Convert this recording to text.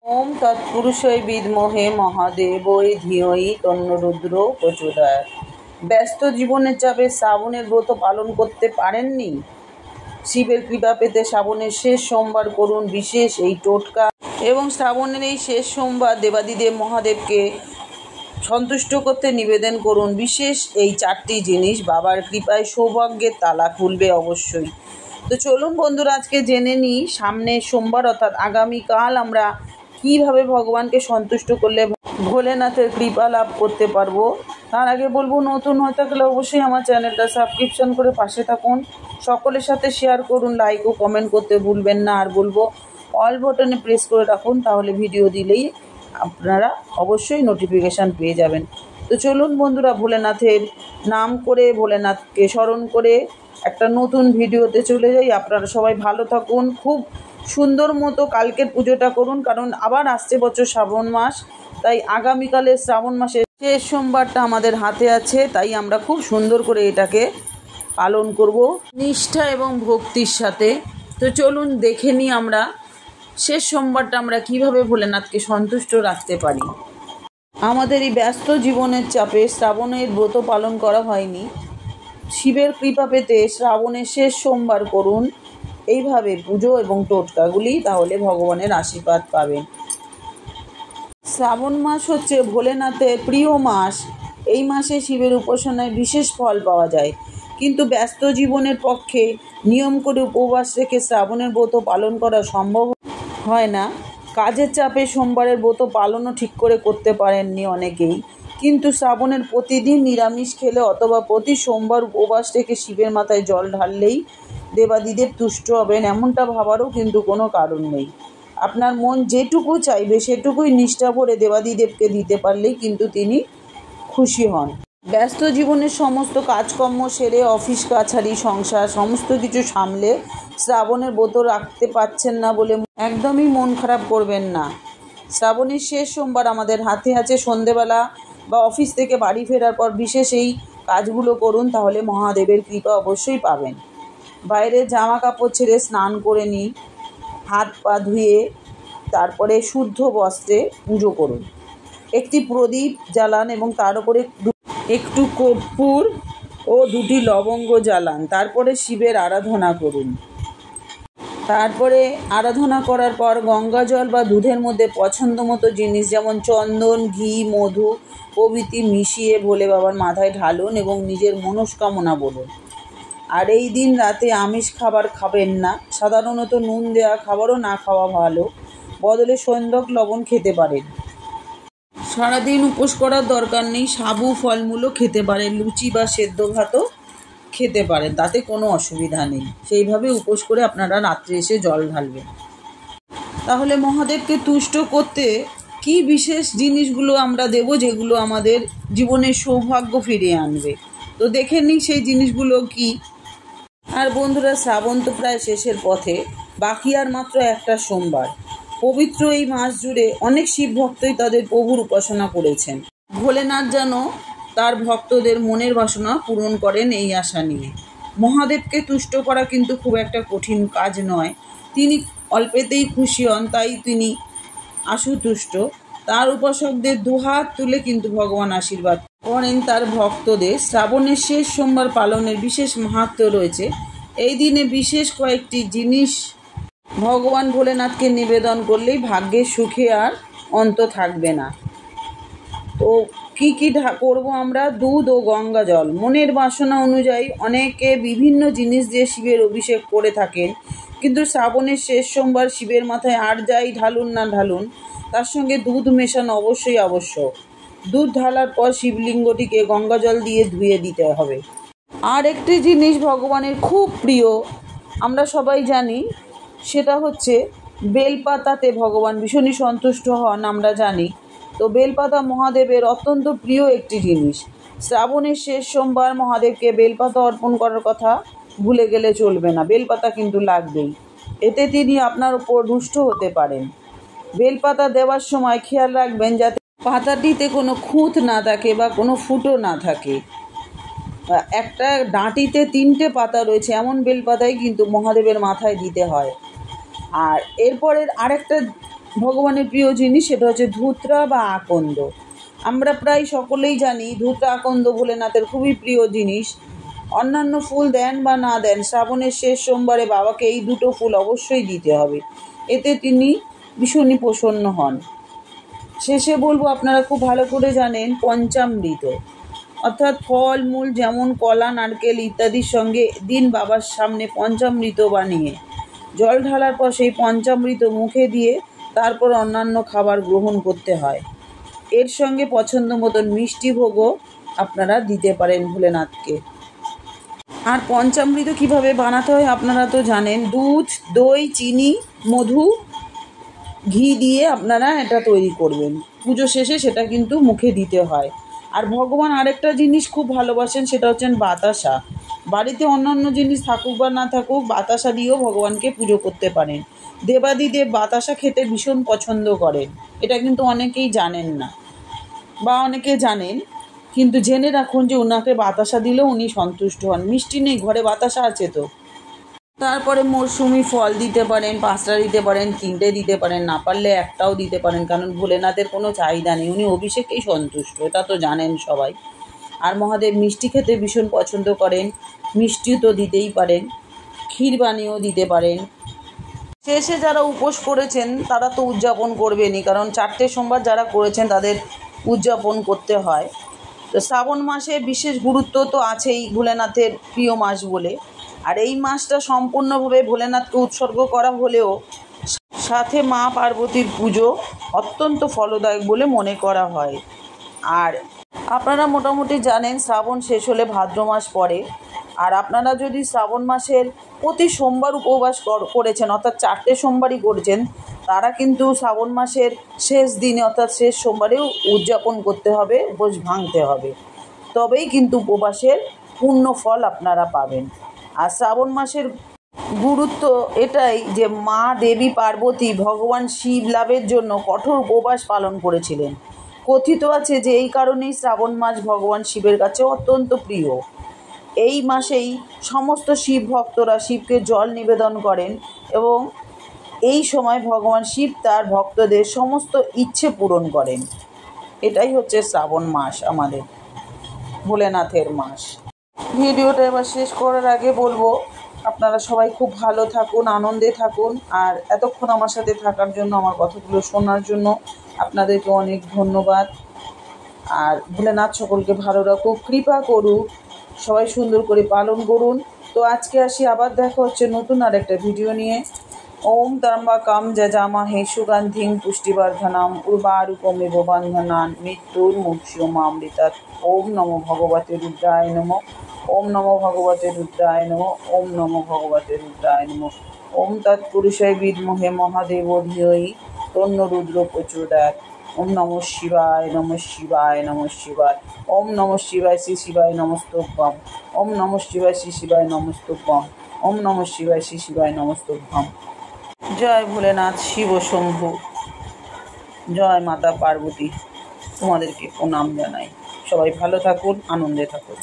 ওম তৎপুরুষৈ বিদ্মহে মহাদেবৈ ধিয়ৈ তন্নো রুদ্র প্রচোদয়াৎ। ব্যস্ত জীবনের চাপে শ্রাবণের ব্রত পালন করতে পারেননি? শিবের কৃপা পেতে শ্রাবণের শেষ সোমবার করুন বিশেষ এই টোটকা এবং শ্রাবণের এই শেষ সোমবার দেবাদিদেব মহাদেবকে সন্তুষ্ট করতে নিবেদন করুন বিশেষ এই 4টি জিনিস। বাবার কৃপায় সৌভাগ্যের তালা খুলবে অবশ্যই। তো চলুন বন্ধুরা, আজকে জেনে নিই সামনে সোমবার অর্থাৎ আগামীকাল আমরা কীভাবে ভগবানকে সন্তুষ্ট করলে ভোলেনাথের কৃপা লাভ করতে পারবো। তার আগে বলবো, নতুন হয়ে থাকলে অবশ্যই আমার চ্যানেলটা সাবস্ক্রিপশন করে পাশে থাকুন, সকলের সাথে শেয়ার করুন, লাইক ও কমেন্ট করতে ভুলবেন না। আর বলবো অল বাটনে প্রেস করে রাখুন, তাহলে ভিডিও দিলেই আপনারা অবশ্যই নোটিফিকেশান পেয়ে যাবেন। তো চলুন বন্ধুরা, ভোলেনাথের নাম করে ভোলেনাথকে স্মরণ করে একটা নতুন ভিডিওতে চলে যাই। আপনারা সবাই ভালো থাকুন, খুব সুন্দর মতো কালকের পুজোটা করুন, কারণ আবার আসছে বছর শ্রাবণ মাস, তাই আগামীকালে শ্রাবণ মাসের শেষ সোমবারটা আমাদের হাতে আছে, তাই আমরা খুব সুন্দর করে এটাকে পালন করব নিষ্ঠা এবং ভক্তির সাথে। তো চলুন দেখে নিই আমরা শেষ সোমবারটা আমরা কিভাবে ভোলেনাথকে সন্তুষ্ট রাখতে পারি। আমাদের এই ব্যস্ত জীবনের চাপে শ্রাবণের ব্রত পালন করা হয়নি। শিবের কৃপা পেতে শ্রাবণের শেষ সোমবার করুন এইভাবে পুজো এবং টোটকাগুলি, তাহলে ভগবানের আশীর্বাদ পাবেন। শ্রাবণ মাস হচ্ছে ভোলেনাথের প্রিয় মাস। এই মাসে শিবের উপাসনায় বিশেষ ফল পাওয়া যায়, কিন্তু ব্যস্ত জীবনের পক্ষে নিয়ম করে উপবাস রেখে শ্রাবণের ব্রত পালন করা সম্ভব হয় না। কাজের চাপে সোমবারের ব্রত পালনও ঠিক করে করতে পারেননি অনেকেই, কিন্তু শ্রাবণের প্রতিদিন নিরামিষ খেলে অথবা প্রতি সোমবার উপবাস রেখে শিবের মাথায় জল ঢাললেই দেবাদিদেব তুষ্ট হবেন, এমনটা ভাবারও কিন্তু কোনো কারণ নেই। আপনার মন যেটুকু চাইবে সেটুকুই নিষ্ঠা ভরে দেবাদিদেবকে দিতে পারলেই কিন্তু তিনি খুশি হন। ব্যস্ত জীবনের সমস্ত কাজকর্ম সেরে অফিস কাছারি সংসার সমস্ত কিছু সামলে শ্রাবণের ব্রত রাখতে পারছেন না বলে একদমই মন খারাপ করবেন না। শ্রাবণের শেষ সোমবার আমাদের হাতে আছে। সন্ধেবেলা বা অফিস থেকে বাড়ি ফেরার পর বিশেষ এই কাজগুলো করুন, তাহলে মহাদেবের কৃপা অবশ্যই পাবেন। বাইরে জামা কাপড় ছেড়ে স্নান করে নিন, হাত পা ধুয়ে তারপরে শুদ্ধ বস্ত্রে পুজো করুন। একটি প্রদীপ জ্বালান এবং তার উপরে একটু কর্পূর ও 2টি লবঙ্গ জ্বালান। তারপরে শিবের আরাধনা করুন। তারপরে আরাধনা করার পর গঙ্গা জল বা দুধের মধ্যে পছন্দ মতো জিনিস যেমন চন্দন, ঘি, মধু প্রভৃতি মিশিয়ে ভোলে বাবার মাথায় ঢালুন এবং নিজের মনস্কামনা বলুন। আর এই দিন রাতে আমিষ খাবার খাবেন না। সাধারণত নুন দেওয়া খাবারও না খাওয়া ভালো, বদলে সৈন্দক লবণ খেতে পারেন। সারাদিন উপোস করার দরকার নেই, সাবু ফলমূলও খেতে পারেন, লুচি বা সেদ্ধ ভাতও খেতে পারেন, তাতে কোনো অসুবিধা নেই। সেইভাবে উপোস করে আপনারা রাত্রে এসে জল ঢালবেন। তাহলে মহাদেবকে তুষ্ট করতে কি বিশেষ জিনিসগুলো আমরা দেব, যেগুলো আমাদের জীবনের সৌভাগ্য ফিরিয়ে আনবে। তো দেখে নিই সেই জিনিসগুলো কি। আর বন্ধুরা, শ্রাবণ তো প্রায় শেষের পথে, বাকি আর মাত্র একটা সোমবার। পবিত্র এই মাস জুড়ে অনেক শিব ভক্তই তাদের প্রভুর উপাসনা করেছেন। ভোলেনাথ যেন তার ভক্তদের মনের বাসনা পূরণ করেন এই আশা নিয়ে। মহাদেবকে তুষ্ট করা কিন্তু খুব একটা কঠিন কাজ নয়। তিনি অল্পেতেই খুশি হন, তাই তিনি আশুতুষ্ট। তার উপাসকদের দুহাত তুলে কিন্তু ভগবান আশীর্বাদ করেন তার ভক্তদের। শ্রাবণের শেষ সোমবার পালনের বিশেষ মাহাত্ম্য রয়েছে। এই দিনে বিশেষ কয়েকটি জিনিস ভগবান ভোলেনাথকে নিবেদন করলেই ভাগ্যের সুখে আর অন্ত থাকবে না। তো কী কী করবো আমরা? দুধ ও গঙ্গা জল। মনের বাসনা অনুযায়ী অনেকে বিভিন্ন জিনিস দিয়ে শিবের অভিষেক করে থাকেন, কিন্তু শ্রাবণের শেষ সোমবার শিবের মাথায় আর যাই ঢালুন না ঢালুন, তার সঙ্গে দুধ মেশানো অবশ্যই আবশ্যক। দুধ ঢালার পর শিবলিঙ্গটিকে গঙ্গা জল দিয়ে ধুয়ে দিতে হবে। আর একটি জিনিস ভগবানের খুব প্রিয়, আমরা সবাই জানি, সেটা হচ্ছে বেলপাতাতে ভগবান ভীষণই সন্তুষ্ট হন, আমরা জানি। তো বেলপাতা মহাদেবের অত্যন্ত প্রিয় একটি জিনিস। শ্রাবণের শেষ সোমবার মহাদেবকে বেলপাতা অর্পণ করার কথা ভুলে গেলে চলবে না। বেলপাতা কিন্তু লাগবেই, এতে তিনি আপনার উপর রুষ্ট হতে পারেন। বেলপাতা দেওয়ার সময় খেয়াল রাখবেন যাতে পাতাটিতে কোনো খুঁত না থাকে বা কোনো ফুটো না থাকে। একটা ডাঁটিতে 3টে পাতা রয়েছে, এমন বেলপাতাই কিন্তু মহাদেবের মাথায় দিতে হয়। আর এরপরের আরেকটা ভগবানের প্রিয় জিনিস, সেটা হচ্ছে ধুতরা বা আকন্দ। আমরা প্রায় সকলেই জানি ধুতরা আকন্দ ভোলেনাথের খুবই প্রিয় জিনিস। অন্যান্য ফুল দেন বা না দেন, শ্রাবণের শেষ সোমবারে বাবাকে এই দুটো ফুল অবশ্যই দিতে হবে, এতে তিনি ভীষণই প্রসন্ন হন। শেষে বলবো, আপনারা খুব ভালো করে জানেন পঞ্চামৃত, অর্থাৎ ফল মূল যেমন কলা, নারকেল ইত্যাদির সঙ্গে দিন বাবার সামনে পঞ্চামৃত বানিয়ে জল ঢালার পর সেই পঞ্চামৃত মুখে দিয়ে তারপর অন্যান্য খাবার গ্রহণ করতে হয়। এর সঙ্গে পছন্দ মতন মিষ্টি ভোগও আপনারা দিতে পারেন ভোলেনাথকে। আর পঞ্চামৃত কিভাবে বানাতে হয় আপনারা তো জানেন, দুধ, দই, চিনি, মধু, ঘি দিয়ে আপনারা এটা তৈরি করবেন। পুজো শেষে সেটা কিন্তু মুখে দিতে হয়। আর ভগবান আরেকটা জিনিস খুব ভালোবাসেন, সেটা হচ্ছেন বাতাসা। বাড়িতে অন্যান্য জিনিস থাকুক বা না থাকুক, বাতাসা দিয়েও ভগবানকে পুজো করতে পারেন। দেবাদিদেব বাতাসা খেতে ভীষণ পছন্দ করেন, এটা কিন্তু অনেকেই জানেন না, বা অনেকে জানেন কিন্তু জেনে রাখুন যে ওনাকে বাতাসা দিলেও উনি সন্তুষ্ট হন। মিষ্টি নেই ঘরে, বাতাসা আছে তো। তারপরে মরশুমি ফল দিতে পারেন, 5টা দিতে পারেন, 3টে দিতে পারেন, না পারলে একটাও দিতে পারেন, কারণ ভোলেনাথের কোনো চাহিদা নেই, উনি অভিষেকেই সন্তুষ্ট, এটা তো জানেন সবাই। আর মহাদেব মিষ্টি খেতে ভীষণ পছন্দ করেন, মিষ্টিও তো দিতেই পারেন, ক্ষীর বানিয়েও দিতে পারেন। শেষে যারা উপোস করেছেন তারা তো উদযাপন করবেনই, কারণ 4টে সোমবার যারা করেছেন তাদের উদযাপন করতে হয়। তো শ্রাবণ মাসে বিশেষ গুরুত্ব তো আছেই, ভোলেনাথের প্রিয় মাস বলে। আর এই মাসটা সম্পূর্ণভাবে ভোলেনাথকে উৎসর্গ করা হলেও সাথে মা পার্বতীর পুজো অত্যন্ত ফলদায়ক বলে মনে করা হয়। আর আপনারা মোটামুটি জানেন শ্রাবণ শেষ হলে ভাদ্র মাস পড়ে। আর আপনারা যদি শ্রাবণ মাসের প্রতি সোমবার উপবাস করেছেন, অর্থাৎ 4টে সোমবারই করেছেন, তারা কিন্তু শ্রাবণ মাসের শেষ দিনে অর্থাৎ শেষ সোমবারেও উদযাপন করতে হবে, উপোস ভাঙতে হবে, তবেই কিন্তু উপবাসের পূর্ণ ফল আপনারা পাবেন। আর শ্রাবণ মাসের গুরুত্ব এটাই যে মা দেবী পার্বতী ভগবান শিব লাভের জন্য কঠোর উপবাস পালন করেছিলেন। কথিত আছে যে এই কারণেই শ্রাবণ মাস ভগবান শিবের কাছে অত্যন্ত প্রিয়। এই মাসেই সমস্ত শিব ভক্তরা শিবকে জল নিবেদন করেন এবং এই সময় ভগবান শিব তার ভক্তদের সমস্ত ইচ্ছে পূরণ করেন। এটাই হচ্ছে শ্রাবণ মাস, আমাদের ভোলেনাথের মাস। ভিডিওটা এবার শেষ করার আগে বলবো, আপনারা সবাই খুব ভালো থাকুন, আনন্দে থাকুন। আর এতক্ষণ আমার সাথে থাকার জন্য, আমার কথাগুলো শোনার জন্য আপনাদেরকে অনেক ধন্যবাদ। আর ভোলেনাথ সকলকে ভালো রাখুক, কৃপা করুক, সবাই সুন্দর করে পালন করুন। তো আজকে আসি, আবার দেখা হচ্ছে নতুন আর একটা ভিডিও নিয়ে। ওম ত্র্যম্বকম যজামহে সুগন্ধিং পুষ্টিবর্ধনম উর্বারুকমিব বন্ধনান মৃত্যুর্মুক্ষীয়মামৃতাৎ। ওম নমো ভগবতে রুদ্রায় নমঃ। ওম নমো ভগবতে রুদ্রায় নমঃ। ওম নমো ভগবতে রুদ্রায় নমঃ। ওম তৎপুরুষায় বিদ্মহে মহাদেবো ধিয়হি তন্নো রুদ্র প্রচোদয়াৎ। ওম নমঃ শিবায়, নমঃ শিবায়, নমঃ শিবায়। ওম নমঃ শিবায়, শ্রী শিবায় নমস্তুভ্যম। ওম নমঃ শিবায়, শ্রী শিবায় নমস্তুভ্যম। ওম নমঃ শিবায়, শ্রী শিবায় নমস্তুভ্যম। জয় ভোলেনাথ, শিব শম্ভু, জয় মাতা পার্বতী, তোমাদেরকে প্রণাম জানাই। সবাই ভালো থাকুন, আনন্দে থাকুন।